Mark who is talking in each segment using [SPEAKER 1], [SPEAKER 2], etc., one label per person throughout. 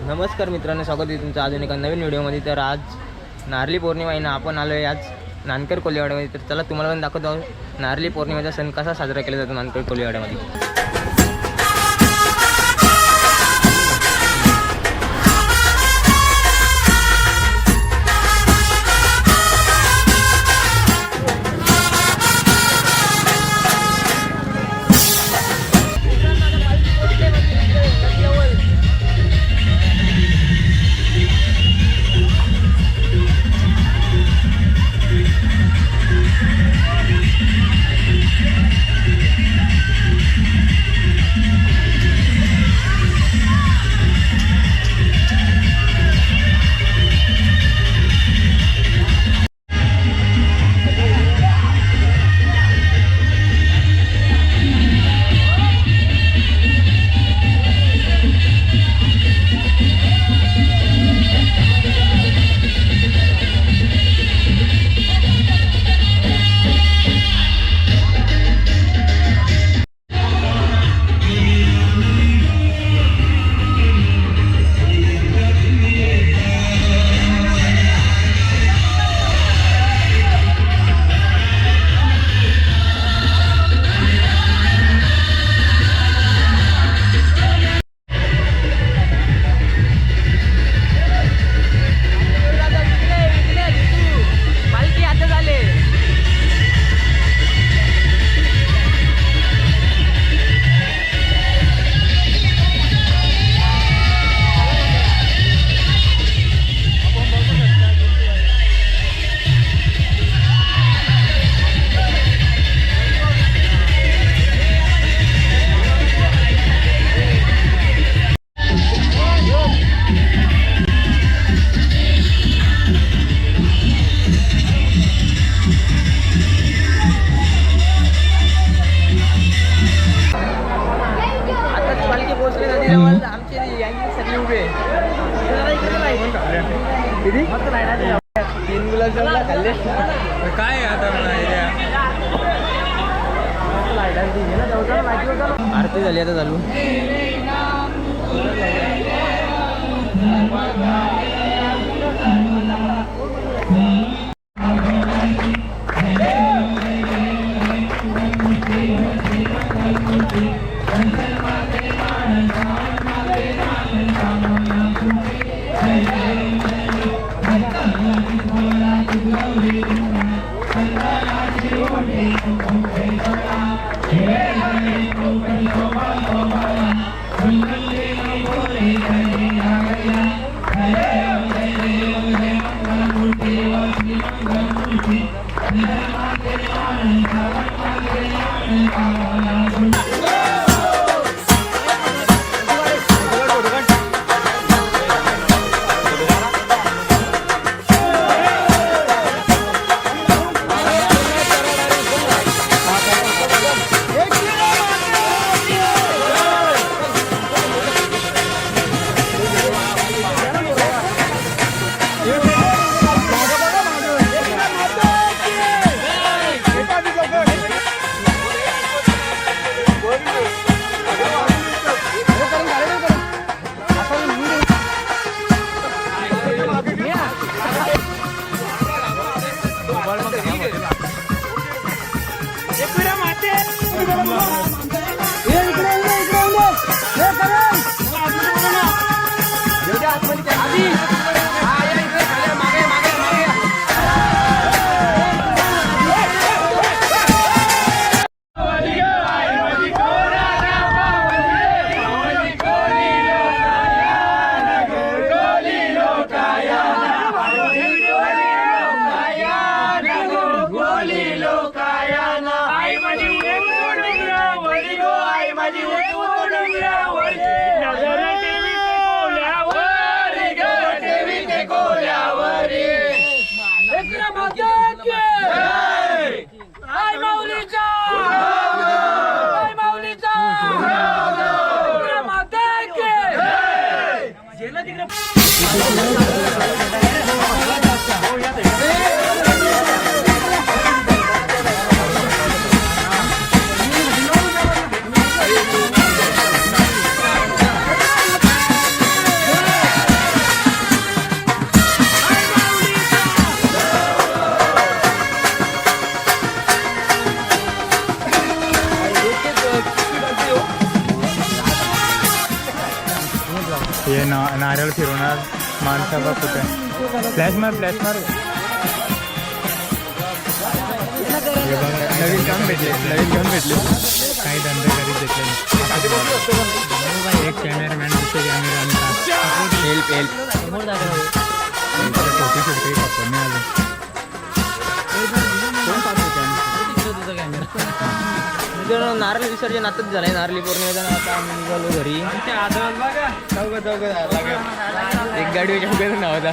[SPEAKER 1] नमस्कार मित्रांनो, स्वागत आहे तुमचं अजून एका नवीन व्हिडिओमध्ये। तर आज नारळी पौर्णिमा आहे ना, आपण आलो आहे आज नानकर कोलीवाड्यामध्ये। तर चला तुम्हाला पण दाखवतो नारळी पौर्णिमेचा सण कसा साजरा केला जातो नानकर कोलीवाड्यामध्ये। काय आता आरती झाली आता चालू।
[SPEAKER 2] हे नारळ फिरवणार माणसाचा कुठे फ्लॅश मार नवीन काम भेटले काही धंदे करीत घेतले एक कॅमेरामॅन दुसरे कॅमेरा छोटी छोटी कपडे आले
[SPEAKER 1] नारळ विसर्जन आताच झालंय नारळी पौर्णिमेचा आता आम्ही निघालो घरी एक गाडी नाव होता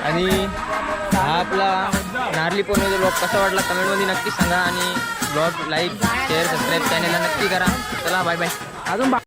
[SPEAKER 1] आणि हा आपला नारळी पौर्णिमेचा ब्लॉग कसा वाटला कमेंटमध्ये नक्की सांगा आणि ब्लॉग लाईक शेअर सबस्क्राईब चॅनेलला नक्की करा चला बाय बाय अजून